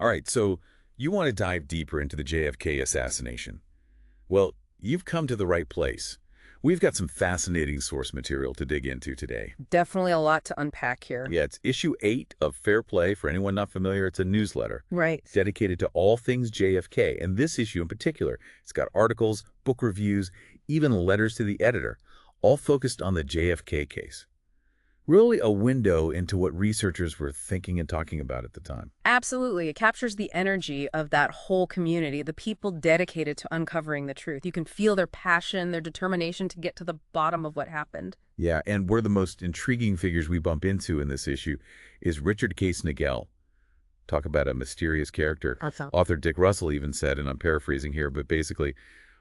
All right, so you want to dive deeper into the JFK assassination. Well, you've come to the right place. We've got some fascinating source material to dig into today. Definitely a lot to unpack here. Yeah, it's issue 8 of Fair Play. For anyone not familiar, it's a newsletter Right. dedicated to all things JFK. And this issue in particular, it's got articles, book reviews, even letters to the editor, all focused on the JFK case. Really a window into what researchers were thinking and talking about at the time. Absolutely. It captures the energy of that whole community, the people dedicated to uncovering the truth. You can feel their passion, their determination to get to the bottom of what happened. Yeah, and one of the most intriguing figures we bump into in this issue is Richard Case Nagel. Talk about a mysterious character. Awesome. Author Dick Russell even said, and I'm paraphrasing here, but basically,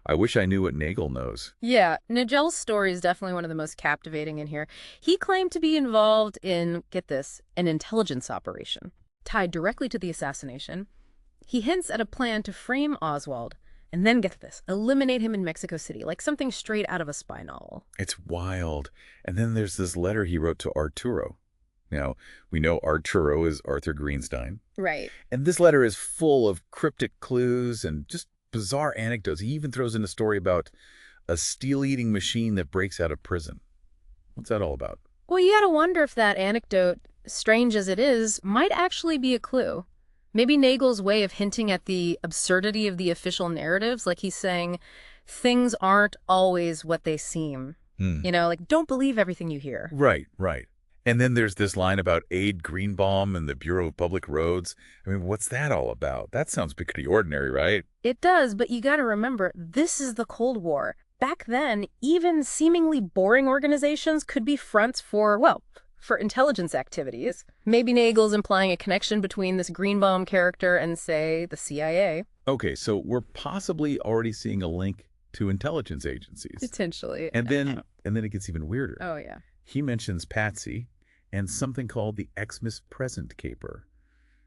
I wish I knew what Nagel knows. Yeah, Nigel's story is definitely one of the most captivating in here. He claimed to be involved in, get this, an intelligence operation tied directly to the assassination. He hints at a plan to frame Oswald and then, get this, eliminate him in Mexico City, like something straight out of a spy novel. It's wild. And then there's this letter he wrote to Arturo. Now, we know Arturo is Arthur Greenstein. Right. And this letter is full of cryptic clues and just bizarre anecdotes. He even throws in a story about a steel-eating machine that breaks out of prison. What's that all about? Well, you gotta wonder if that anecdote, strange as it is, might actually be a clue. Maybe Nagel's way of hinting at the absurdity of the official narratives, like he's saying, things aren't always what they seem. You know, like, don't believe everything you hear. Right, right. And then there's this line about Aide Greenbaum and the Bureau of Public Roads. I mean, what's that all about? That sounds pretty ordinary, right? It does, but you gotta remember, this is the Cold War. Back then, even seemingly boring organizations could be fronts for, well, for intelligence activities. Maybe Nagel's implying a connection between this Greenbaum character and, say, the CIA. Okay, so we're possibly already seeing a link to intelligence agencies. Potentially. And then it gets even weirder. Oh, yeah. He mentions Patsy and something called the Xmas Present Caper.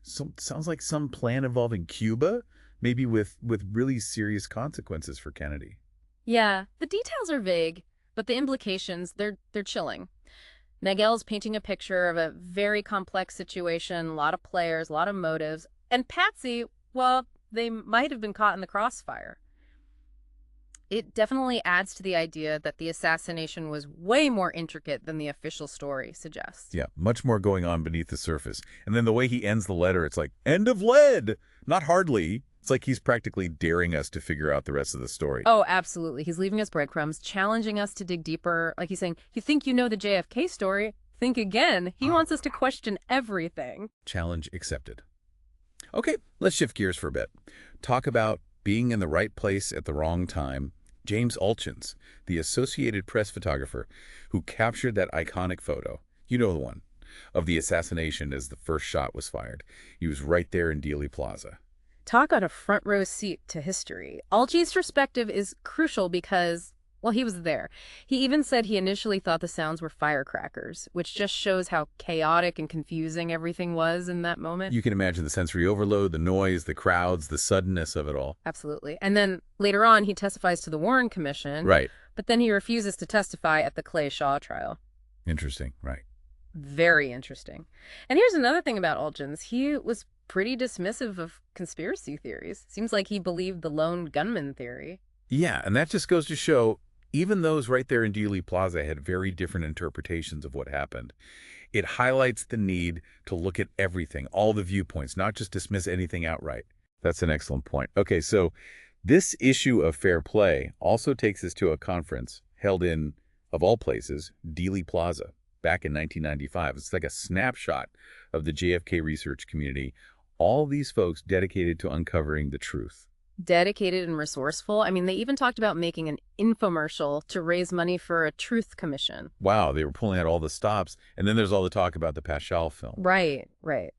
So, sounds like some plan involving Cuba, maybe with really serious consequences for Kennedy. Yeah, the details are vague, but the implications, they're chilling. Nagel's painting a picture of a very complex situation, a lot of players, a lot of motives. And Patsy, well, they might have been caught in the crossfire. It definitely adds to the idea that the assassination was way more intricate than the official story suggests. Yeah, much more going on beneath the surface. And then the way he ends the letter, it's like, end of lead! Not hardly. It's like he's practically daring us to figure out the rest of the story. Oh, absolutely. He's leaving us breadcrumbs, challenging us to dig deeper. Like he's saying, you think you know the JFK story? Think again. He wants us to question everything. Challenge accepted. Okay, let's shift gears for a bit. Talk about being in the right place at the wrong time. James Alchins, the Associated Press photographer who captured that iconic photo, you know the one, of the assassination as the first shot was fired. He was right there in Dealey Plaza. Talk on a front row seat to history. Algy's perspective is crucial because, well, he was there. He even said he initially thought the sounds were firecrackers, which just shows how chaotic and confusing everything was in that moment. You can imagine the sensory overload, the noise, the crowds, the suddenness of it all. Absolutely. And then later on, he testifies to the Warren Commission. Right. But then he refuses to testify at the Clay Shaw trial. Interesting, right. Very interesting. And here's another thing about Algyns. He was pretty dismissive of conspiracy theories. Seems like he believed the lone gunman theory. Yeah, and that just goes to show even those right there in Dealey Plaza had very different interpretations of what happened. It highlights the need to look at everything, all the viewpoints, not just dismiss anything outright. That's an excellent point. Okay, so this issue of Fair Play also takes us to a conference held in, of all places, Dealey Plaza back in 1995. It's like a snapshot of the JFK research community. All these folks dedicated to uncovering the truth. Dedicated and resourceful. I mean, they even talked about making an infomercial to raise money for a truth commission. Wow, they were pulling out all the stops. And then there's all the talk about the Paschal film. Right, right.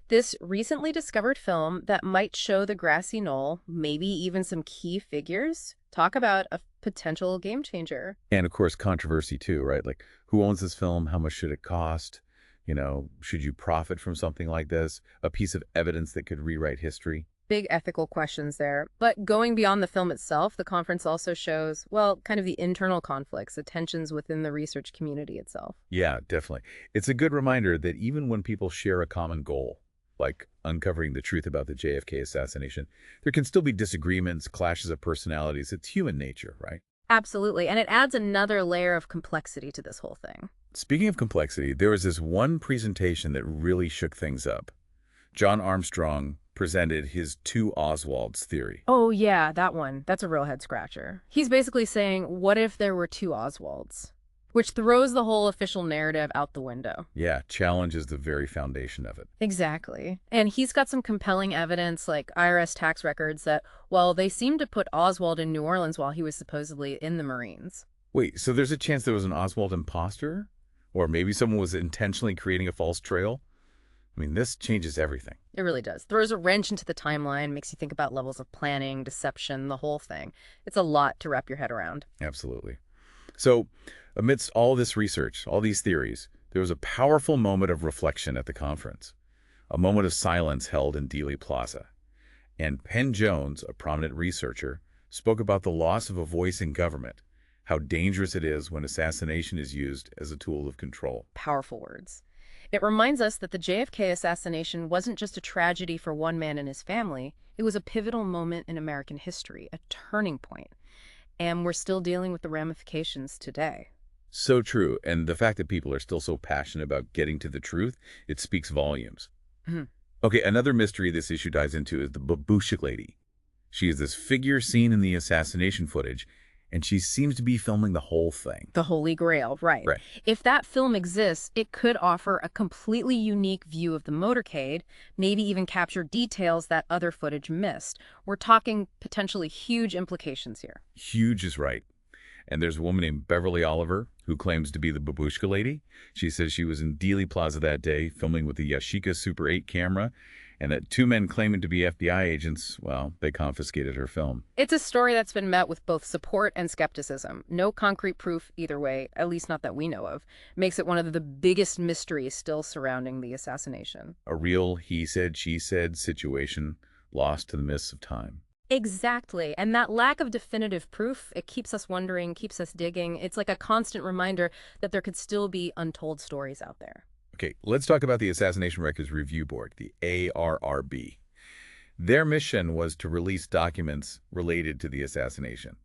This recently discovered film that might show the grassy knoll, maybe even some key figures. Talk about a potential game changer. And of course, controversy too, right? Like, who owns this film? How much should it cost? You know, should you profit from something like this? A piece of evidence that could rewrite history? Big ethical questions there. But going beyond the film itself, the conference also shows, well, kind of the internal conflicts, the tensions within the research community itself. Yeah, definitely. It's a good reminder that even when people share a common goal, like uncovering the truth about the JFK assassination, there can still be disagreements, clashes of personalities. It's human nature, right? Absolutely. And it adds another layer of complexity to this whole thing. Speaking of complexity, there was this one presentation that really shook things up. John Armstrong presented his two Oswalds theory. Oh, yeah, that one. That's a real head scratcher. He's basically saying, what if there were two Oswalds? Which throws the whole official narrative out the window. Yeah, challenges the very foundation of it. Exactly. And he's got some compelling evidence, like IRS tax records, that, well, they seem to put Oswald in New Orleans while he was supposedly in the Marines. Wait, so there's a chance there was an Oswald imposter? Or maybe someone was intentionally creating a false trail? I mean, this changes everything. It really does. Throws a wrench into the timeline, makes you think about levels of planning, deception, the whole thing. It's a lot to wrap your head around. Absolutely. So, amidst all this research, all these theories, there was a powerful moment of reflection at the conference. A moment of silence held in Dealey Plaza. And Penn Jones, a prominent researcher, spoke about the loss of a voice in government, how dangerous it is when assassination is used as a tool of control. Powerful words. It reminds us that the JFK assassination wasn't just a tragedy for one man and his family. It was a pivotal moment in American history, a turning point. And we're still dealing with the ramifications today. So true, and the fact that people are still so passionate about getting to the truth, it speaks volumes. Mhm. Okay, another mystery this issue dives into is the Babushka lady. She is this figure seen in the assassination footage, and she seems to be filming the whole thing. The Holy Grail, right. Right. If that film exists, it could offer a completely unique view of the motorcade, maybe even capture details that other footage missed. We're talking potentially huge implications here. Huge is right. And there's a woman named Beverly Oliver who claims to be the Babushka lady. She says she was in Dealey Plaza that day filming with the Yashica Super 8 camera, and that two men claiming to be FBI agents, well, they confiscated her film. It's a story that's been met with both support and skepticism. No concrete proof either way, at least not that we know of. Makes it one of the biggest mysteries still surrounding the assassination. A real he said, she said situation lost to the mists of time. Exactly. And that lack of definitive proof, it keeps us wondering, keeps us digging. It's like a constant reminder that there could still be untold stories out there. Okay, let's talk about the Assassination Records Review Board, the ARRB. Their mission was to release documents related to the assassination.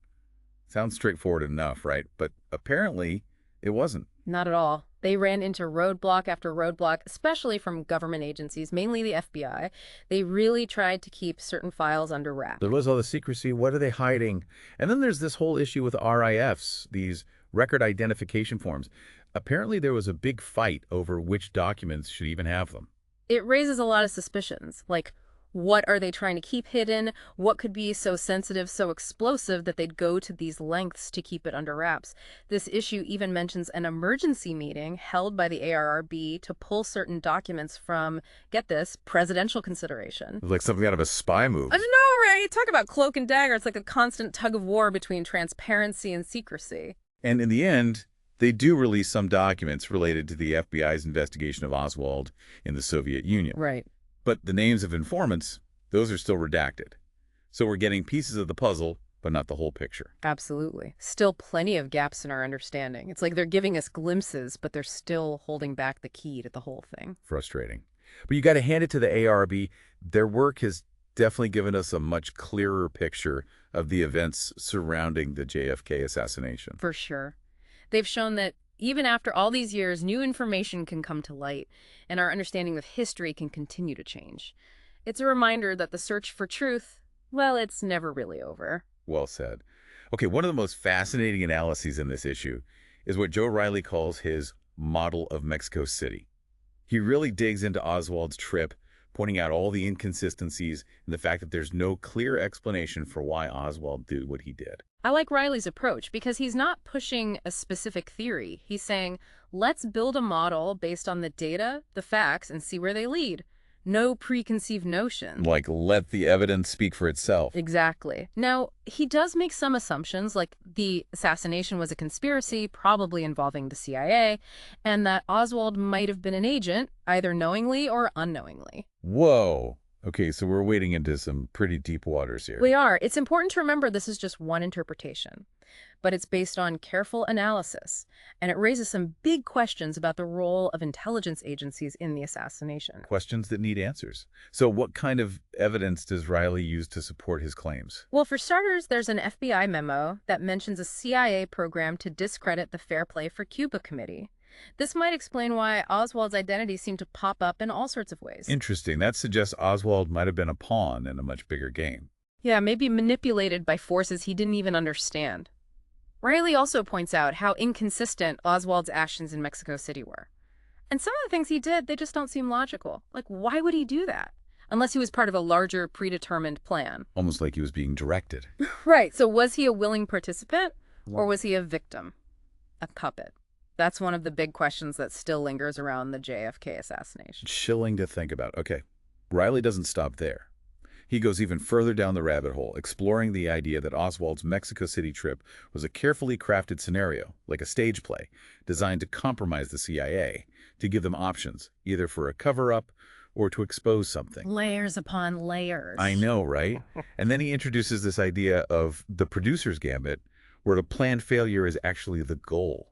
Sounds straightforward enough, right? But apparently, it wasn't. Not at all. They ran into roadblock after roadblock, especially from government agencies, mainly the FBI. They really tried to keep certain files under wraps. There was all the secrecy. What are they hiding? And then there's this whole issue with RIFs, these record identification forms. Apparently, there was a big fight over which documents should even have them. It raises a lot of suspicions, like what are they trying to keep hidden? What could be so sensitive, so explosive that they'd go to these lengths to keep it under wraps? This issue even mentions an emergency meeting held by the ARRB to pull certain documents from, get this, presidential consideration. It was like something out of a spy movie. I don't know, right? Talk about cloak and dagger. It's like a constant tug of war between transparency and secrecy. And in the end, they do release some documents related to the FBI's investigation of Oswald in the Soviet Union. Right. But the names of informants, those are still redacted. So we're getting pieces of the puzzle, but not the whole picture. Absolutely. Still plenty of gaps in our understanding. It's like they're giving us glimpses, but they're still holding back the key to the whole thing. Frustrating. But you got to hand it to the ARB. Their work has definitely given us a much clearer picture of the events surrounding the JFK assassination. For sure. They've shown that even after all these years, new information can come to light, and our understanding of history can continue to change. It's a reminder that the search for truth, well, it's never really over. Well said. Okay, one of the most fascinating analyses in this issue is what Joe Riley calls his model of Mexico City. He really digs into Oswald's trip, pointing out all the inconsistencies and the fact that there's no clear explanation for why Oswald did what he did. I like Riley's approach because he's not pushing a specific theory. He's saying, let's build a model based on the data, the facts, and see where they lead. No preconceived notion. Like, let the evidence speak for itself. Exactly. Now, he does make some assumptions, like the assassination was a conspiracy, probably involving the CIA, and that Oswald might have been an agent, either knowingly or unknowingly. Whoa. Okay, so we're wading into some pretty deep waters here. We are. It's important to remember this is just one interpretation, but it's based on careful analysis, and it raises some big questions about the role of intelligence agencies in the assassination. Questions that need answers. So what kind of evidence does Riley use to support his claims? Well, for starters, there's an FBI memo that mentions a CIA program to discredit the Fair Play for Cuba Committee. This might explain why Oswald's identity seemed to pop up in all sorts of ways. Interesting. That suggests Oswald might have been a pawn in a much bigger game. Yeah, maybe manipulated by forces he didn't even understand. Riley also points out how inconsistent Oswald's actions in Mexico City were. And some of the things he did, they just don't seem logical. Like, why would he do that? Unless he was part of a larger, predetermined plan. Almost like he was being directed. Right, so was he a willing participant, or was he a victim? A puppet? That's one of the big questions that still lingers around the JFK assassination. Chilling to think about. Okay, Riley doesn't stop there. He goes even further down the rabbit hole, exploring the idea that Oswald's Mexico City trip was a carefully crafted scenario, like a stage play, designed to compromise the CIA, to give them options, either for a cover-up or to expose something. Layers upon layers. I know, right? And then he introduces this idea of the producer's gambit, where the planned failure is actually the goal.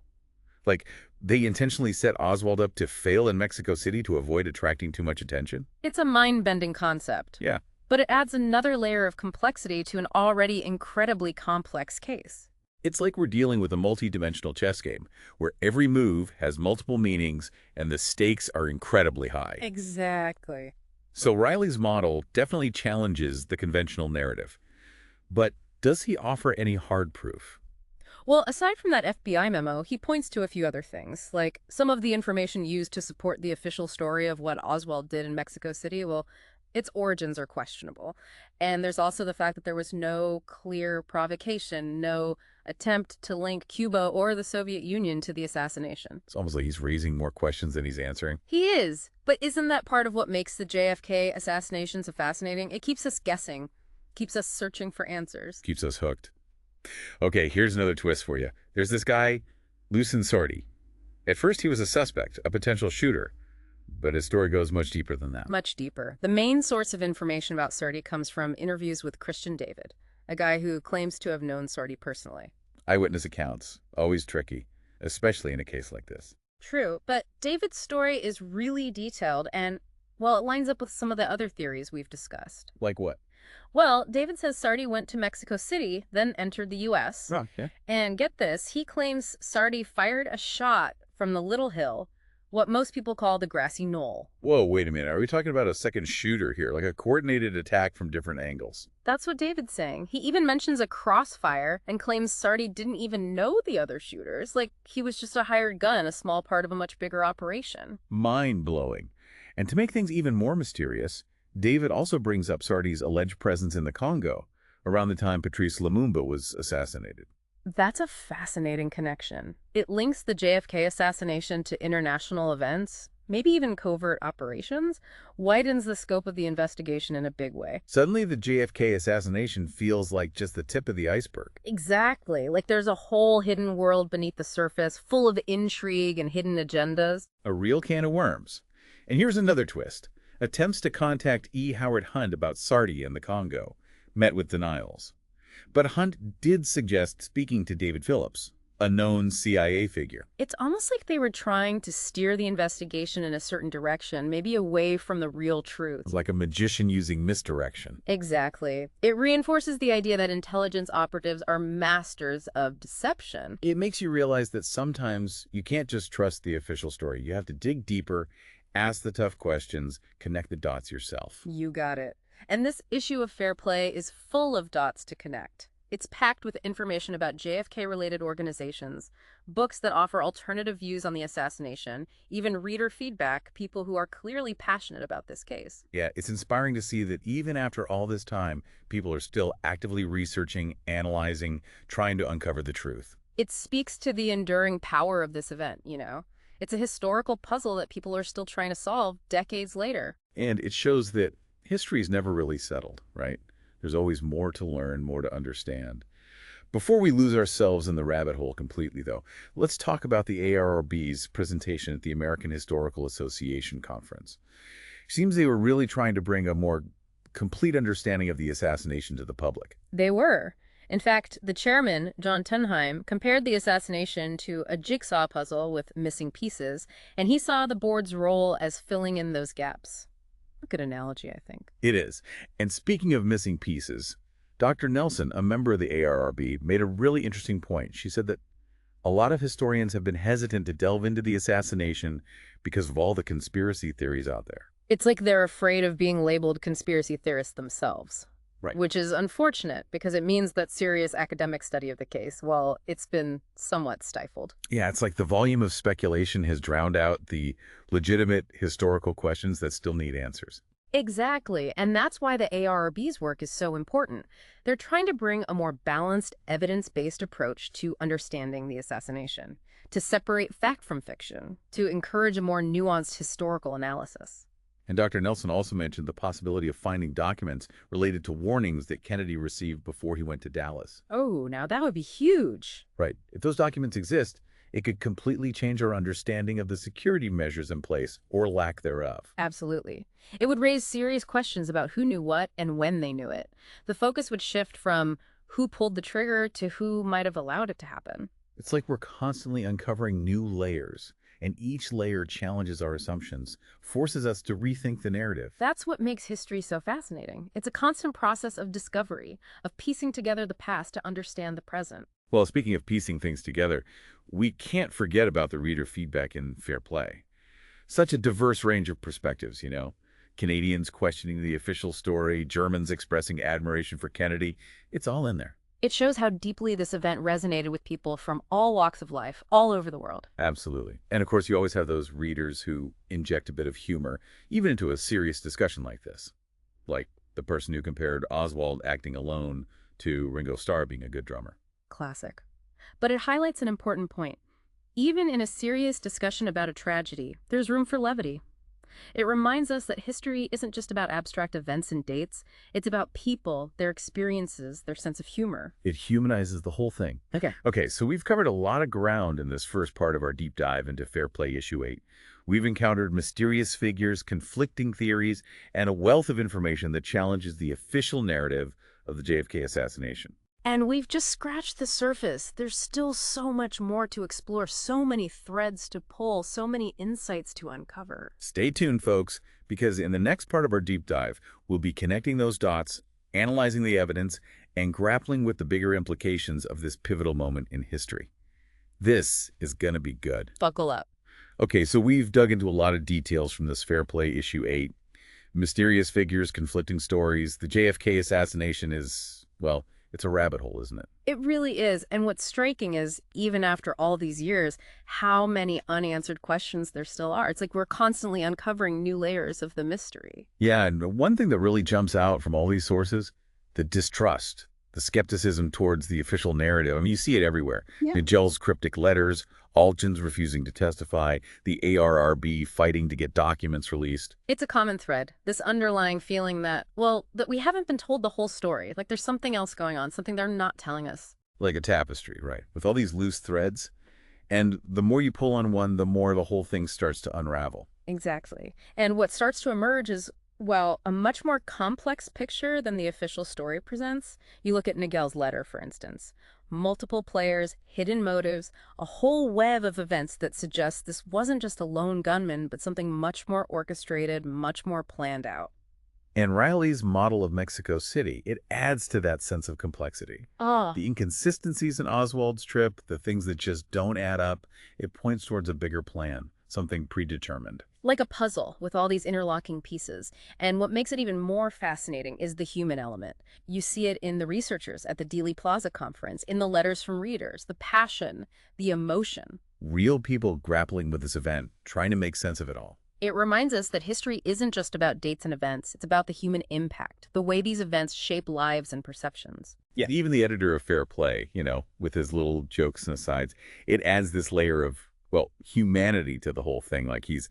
Like, they intentionally set Oswald up to fail in Mexico City to avoid attracting too much attention? It's a mind-bending concept. Yeah. But it adds another layer of complexity to an already incredibly complex case. It's like we're dealing with a multi-dimensional chess game, where every move has multiple meanings and the stakes are incredibly high. Exactly. So Riley's model definitely challenges the conventional narrative. But does he offer any hard proof? Well, aside from that FBI memo, he points to a few other things, like some of the information used to support the official story of what Oswald did in Mexico City. Well, its origins are questionable. And there's also the fact that there was no clear provocation, no attempt to link Cuba or the Soviet Union to the assassination. It's almost like he's raising more questions than he's answering. He is. But isn't that part of what makes the JFK assassination so fascinating? It keeps us guessing, keeps us searching for answers. Keeps us hooked. Okay, here's another twist for you. There's this guy, Lucien Sordi. At first, he was a suspect, a potential shooter. But his story goes much deeper than that. Much deeper. The main source of information about Sordi comes from interviews with Christian David, a guy who claims to have known Sordi personally. Eyewitness accounts, always tricky, especially in a case like this. True, but David's story is really detailed and, well, it lines up with some of the other theories we've discussed. Like what? Well, David says Sardi went to Mexico City, then entered the U.S. Oh, yeah. And get this, he claims Sardi fired a shot from the Little Hill, what most people call the grassy knoll. Whoa, wait a minute. Are we talking about a second shooter here, like a coordinated attack from different angles? That's what David's saying. He even mentions a crossfire and claims Sardi didn't even know the other shooters, like he was just a hired gun, a small part of a much bigger operation. Mind-blowing. And to make things even more mysterious, David also brings up Sardi's alleged presence in the Congo around the time Patrice Lumumba was assassinated. That's a fascinating connection. It links the JFK assassination to international events, maybe even covert operations, widens the scope of the investigation in a big way. Suddenly, the JFK assassination feels like just the tip of the iceberg. Exactly. Like there's a whole hidden world beneath the surface, full of intrigue and hidden agendas. A real can of worms. And here's another twist. Attempts to contact E. Howard Hunt about Sardi in the Congo met with denials. But Hunt did suggest speaking to David Phillips, a known CIA figure. It's almost like they were trying to steer the investigation in a certain direction, maybe away from the real truth. Like a magician using misdirection. Exactly. It reinforces the idea that intelligence operatives are masters of deception. It makes you realize that sometimes you can't just trust the official story. You have to dig deeper, ask the tough questions, connect the dots yourself. You got it. And this issue of fair play is full of dots to connect. It's packed with information about JFK-related organizations, books that offer alternative views on the assassination, even reader feedback, people who are clearly passionate about this case. Yeah, it's inspiring to see that even after all this time, people are still actively researching, analyzing, trying to uncover the truth. It speaks to the enduring power of this event, you know? It's a historical puzzle that people are still trying to solve decades later. And it shows that history's never really settled, right? There's always more to learn, more to understand. Before we lose ourselves in the rabbit hole completely, though, let's talk about the ARRB's presentation at the American Historical Association conference. It seems they were really trying to bring a more complete understanding of the assassination to the public. They were. In fact, the chairman, John Tenheim, compared the assassination to a jigsaw puzzle with missing pieces, and he saw the board's role as filling in those gaps. A good analogy, I think. It is. And speaking of missing pieces, Dr. Nelson, a member of the ARRB, made a really interesting point. She said that a lot of historians have been hesitant to delve into the assassination because of all the conspiracy theories out there. It's like they're afraid of being labeled conspiracy theorists themselves. Right. Which is unfortunate because it means that serious academic study of the case, well, it's been somewhat stifled. Yeah, it's like the volume of speculation has drowned out the legitimate historical questions that still need answers. Exactly, and that's why the ARRB's work is so important. They're trying to bring a more balanced, evidence-based approach to understanding the assassination, to separate fact from fiction, to encourage a more nuanced historical analysis. And Dr. Nelson also mentioned the possibility of finding documents related to warnings that Kennedy received before he went to Dallas. Oh, now that would be huge. Right. If those documents exist, it could completely change our understanding of the security measures in place, or lack thereof. Absolutely. It would raise serious questions about who knew what and when they knew it. The focus would shift from who pulled the trigger to who might have allowed it to happen. It's like we're constantly uncovering new layers, and each layer challenges our assumptions, forces us to rethink the narrative. That's what makes history so fascinating. It's a constant process of discovery, of piecing together the past to understand the present. Well, speaking of piecing things together, we can't forget about the reader feedback in Fair Play. Such a diverse range of perspectives, you know. Canadians questioning the official story, Germans expressing admiration for Kennedy. It's all in there. It shows how deeply this event resonated with people from all walks of life, all over the world. Absolutely. And of course, you always have those readers who inject a bit of humor, even into a serious discussion like this. Like the person who compared Oswald acting alone to Ringo Starr being a good drummer. Classic. But it highlights an important point. Even in a serious discussion about a tragedy, there's room for levity. It reminds us that history isn't just about abstract events and dates. It's about people, their experiences, their sense of humor. It humanizes the whole thing. Okay, so we've covered a lot of ground in this first part of our deep dive into Fair Play Issue 8. We've encountered mysterious figures, conflicting theories, and a wealth of information that challenges the official narrative of the JFK assassination. And we've just scratched the surface. There's still so much more to explore, so many threads to pull, so many insights to uncover. Stay tuned, folks, because in the next part of our deep dive, we'll be connecting those dots, analyzing the evidence, and grappling with the bigger implications of this pivotal moment in history. This is going to be good. Buckle up. Okay, so we've dug into a lot of details from this Fair Play Issue 8. Mysterious figures, conflicting stories. The JFK assassination is, well, it's a rabbit hole, isn't it? It really is. And what's striking is, even after all these years, how many unanswered questions there still are. It's like we're constantly uncovering new layers of the mystery. Yeah, and one thing that really jumps out from all these sources, the distrust, the skepticism towards the official narrative. I mean, you see it everywhere. Yeah. Nigel's cryptic letters, Alton's refusing to testify, the ARRB fighting to get documents released. It's a common thread, this underlying feeling that, well, that we haven't been told the whole story. Like there's something else going on, something they're not telling us. Like a tapestry, right? With all these loose threads. And the more you pull on one, the more the whole thing starts to unravel. Exactly. And what starts to emerge is, well, a much more complex picture than the official story presents. You look at Nigel's letter, for instance. Multiple players, hidden motives, a whole web of events that suggests this wasn't just a lone gunman, but something much more orchestrated, much more planned out. And Riley's model of Mexico City, it adds to that sense of complexity. The inconsistencies in Oswald's trip, the things that just don't add up, it points towards a bigger plan, something predetermined. Like a puzzle with all these interlocking pieces. And what makes it even more fascinating is the human element. You see it in the researchers at the Dealey Plaza conference, in the letters from readers, the passion, the emotion. Real people grappling with this event, trying to make sense of it all. It reminds us that history isn't just about dates and events. It's about the human impact, the way these events shape lives and perceptions. Yeah, even the editor of Fair Play, you know, with his little jokes and asides, it adds this layer of, well, humanity to the whole thing. Like he's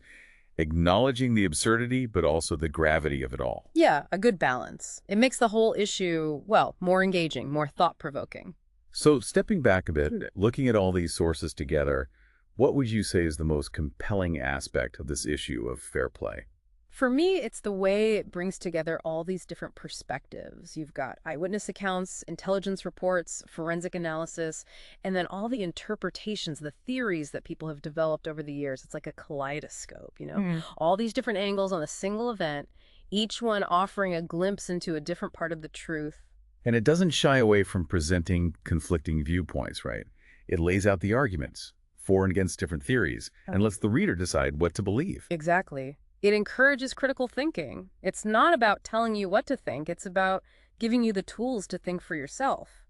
acknowledging the absurdity, but also the gravity of it all. Yeah, a good balance. It makes the whole issue, well, more engaging, more thought-provoking. So stepping back a bit, looking at all these sources together, what would you say is the most compelling aspect of this issue of Fair Play? For me, it's the way it brings together all these different perspectives. You've got eyewitness accounts, intelligence reports, forensic analysis, and then all the interpretations, the theories that people have developed over the years. It's like a kaleidoscope. Hmm. All these different angles on a single event, each one offering a glimpse into a different part of the truth. And it doesn't shy away from presenting conflicting viewpoints, right? It lays out the arguments for and against different theories and lets the reader decide what to believe. Exactly. It encourages critical thinking. It's not about telling you what to think, it's about giving you the tools to think for yourself,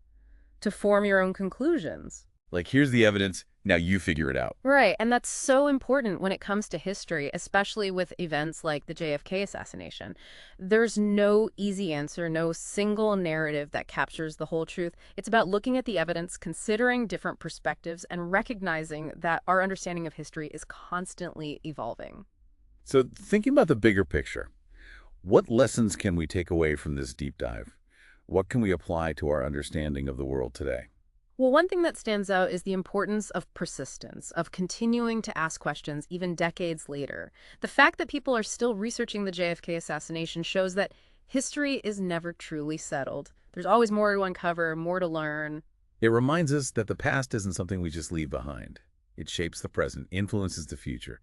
to form your own conclusions. Like, here's the evidence, now you figure it out. Right, and that's so important when it comes to history, especially with events like the JFK assassination. There's no easy answer, no single narrative that captures the whole truth. It's about looking at the evidence, considering different perspectives, and recognizing that our understanding of history is constantly evolving. So thinking about the bigger picture, what lessons can we take away from this deep dive? What can we apply to our understanding of the world today? Well, one thing that stands out is the importance of persistence, of continuing to ask questions even decades later. The fact that people are still researching the JFK assassination shows that history is never truly settled. There's always more to uncover, more to learn. It reminds us that the past isn't something we just leave behind. It shapes the present, influences the future.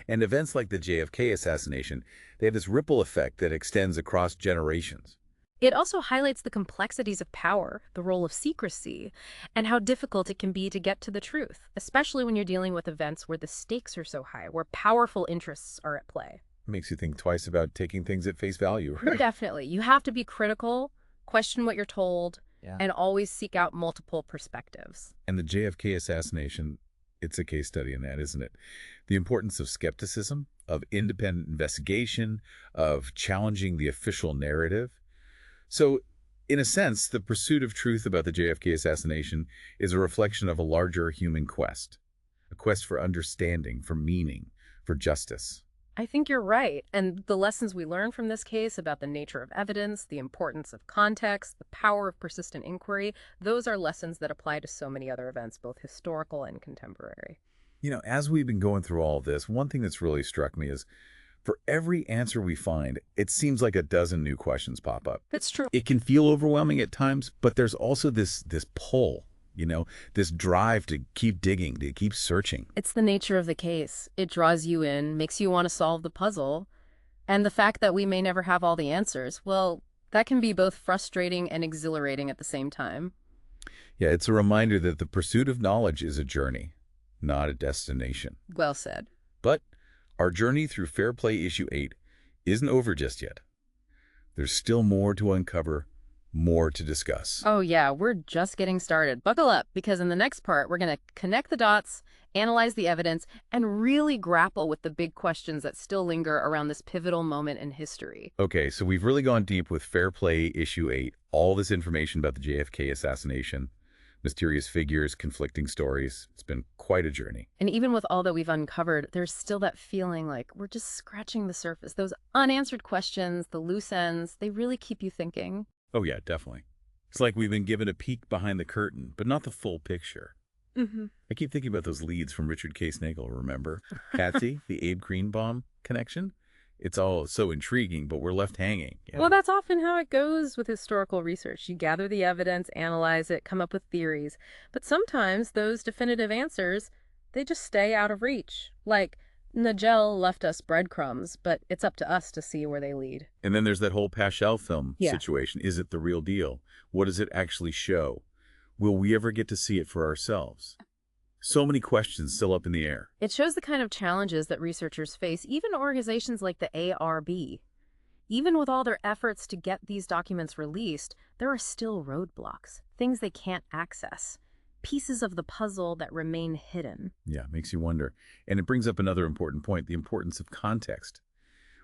And events like the JFK assassination, they have this ripple effect that extends across generations. It also highlights the complexities of power, the role of secrecy, and how difficult it can be to get to the truth, especially when you're dealing with events where the stakes are so high, where powerful interests are at play. Makes you think twice about taking things at face value, right? Definitely. You have to be critical, question what you're told, Yeah. and always seek out multiple perspectives. And the JFK assassination, it's a case study in that, isn't it? The importance of skepticism, of independent investigation, of challenging the official narrative. So, in a sense, the pursuit of truth about the JFK assassination is a reflection of a larger human quest, a quest for understanding, for meaning, for justice. I think you're right. And the lessons we learn from this case about the nature of evidence, the importance of context, the power of persistent inquiry, those are lessons that apply to so many other events, both historical and contemporary. As we've been going through all of this, one thing that's really struck me is for every answer we find, it seems like a dozen new questions pop up. That's true. It can feel overwhelming at times, but there's also this pull, this drive to keep digging, to keep searching. It's the nature of the case. It draws you in, makes you want to solve the puzzle. And the fact that we may never have all the answers, well, that can be both frustrating and exhilarating at the same time. Yeah, it's a reminder that the pursuit of knowledge is a journey, not a destination. Well said. But our journey through Fair Play Issue 8 isn't over just yet. There's still more to uncover, more to discuss. Oh yeah, we're just getting started. Buckle up, because in the next part, we're going to connect the dots, analyze the evidence, and really grapple with the big questions that still linger around this pivotal moment in history. Okay, so we've really gone deep with Fair Play Issue 8, all this information about the JFK assassination, mysterious figures, conflicting stories. It's been quite a journey. And even with all that we've uncovered, there's still that feeling like we're just scratching the surface. Those unanswered questions, the loose ends, they really keep you thinking. Oh yeah, definitely. It's like we've been given a peek behind the curtain, but not the full picture. Mm-hmm. I keep thinking about those leads from Richard K. Nagel, remember? Patsy, the Abe Greenbaum connection? It's all so intriguing, but we're left hanging. Well, that's often how it goes with historical research. You gather the evidence, analyze it, come up with theories. But sometimes those definitive answers, they just stay out of reach. Like, Nagel left us breadcrumbs, but it's up to us to see where they lead. And then there's that whole Paschal film Yeah. situation. Is it the real deal? What does it actually show? Will we ever get to see it for ourselves? So many questions still up in the air. It shows the kind of challenges that researchers face, even organizations like the ARB. Even with all their efforts to get these documents released, there are still roadblocks, things they can't access, pieces of the puzzle that remain hidden. Yeah, makes you wonder. And it brings up another important point, the importance of context.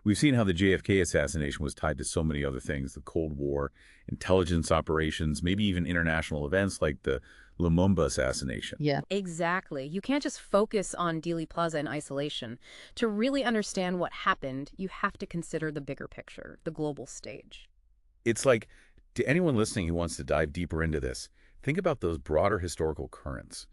We've seen how the JFK assassination was tied to so many other things, the Cold War, intelligence operations, maybe even international events like the Lumumba assassination. Yeah. Exactly. You can't just focus on Dealey Plaza in isolation. To really understand what happened, you have to consider the bigger picture, the global stage. It's like, to anyone listening who wants to dive deeper into this, think about those broader historical currents.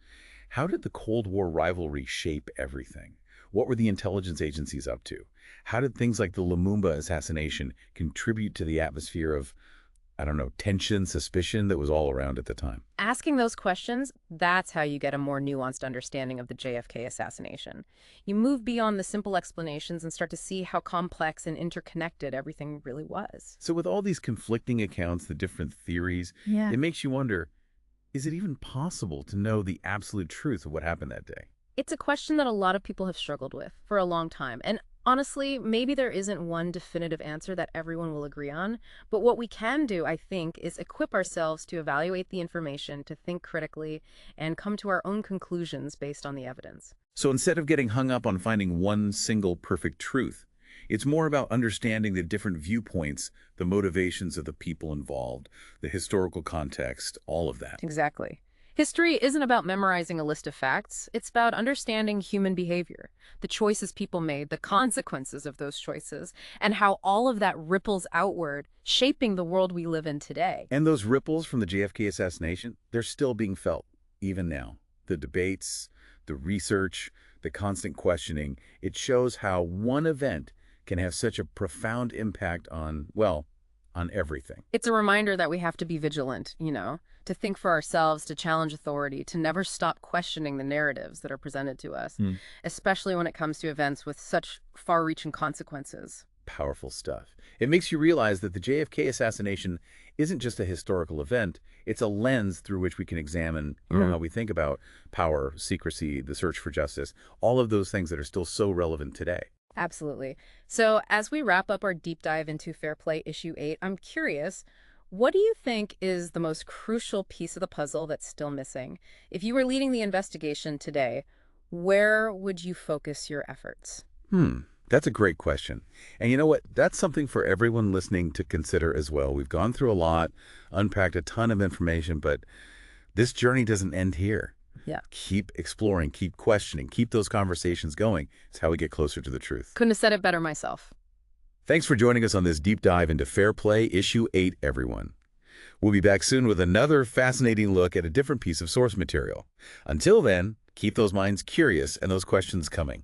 How did the Cold War rivalry shape everything? What were the intelligence agencies up to? How did things like the Lumumba assassination contribute to the atmosphere of, I don't know, tension, suspicion that was all around at the time? Asking those questions, that's how you get a more nuanced understanding of the JFK assassination. You move beyond the simple explanations and start to see how complex and interconnected everything really was. So with all these conflicting accounts, the different theories, Yeah. it makes you wonder, is it even possible to know the absolute truth of what happened that day? It's a question that a lot of people have struggled with for a long time. And honestly, maybe there isn't one definitive answer that everyone will agree on. But what we can do, I think, is equip ourselves to evaluate the information, to think critically, and come to our own conclusions based on the evidence. So instead of getting hung up on finding one single perfect truth, it's more about understanding the different viewpoints, the motivations of the people involved, the historical context, all of that. Exactly. History isn't about memorizing a list of facts. It's about understanding human behavior, the choices people made, the consequences of those choices, and how all of that ripples outward, shaping the world we live in today. And those ripples from the JFK assassination, they're still being felt, even now. The debates, the research, the constant questioning, it shows how one event can have such a profound impact on, well, on everything. It's a reminder that we have to be vigilant, to think for ourselves, to challenge authority, to never stop questioning the narratives that are presented to us, especially when it comes to events with such far-reaching consequences. Powerful stuff. It makes you realize that the JFK assassination isn't just a historical event, it's a lens through which we can examine how we think about power, secrecy, the search for justice, all of those things that are still so relevant today. Absolutely. So as we wrap up our deep dive into Fair Play Issue 8, I'm curious, what do you think is the most crucial piece of the puzzle that's still missing? If you were leading the investigation today, where would you focus your efforts? That's a great question. And you know what? That's something for everyone listening to consider as well. We've gone through a lot, unpacked a ton of information, but this journey doesn't end here. Yeah. Keep exploring, keep questioning, keep those conversations going. It's how we get closer to the truth. Couldn't have said it better myself. Thanks for joining us on this deep dive into Fair Play Issue 8, everyone. We'll be back soon with another fascinating look at a different piece of source material. Until then, keep those minds curious and those questions coming.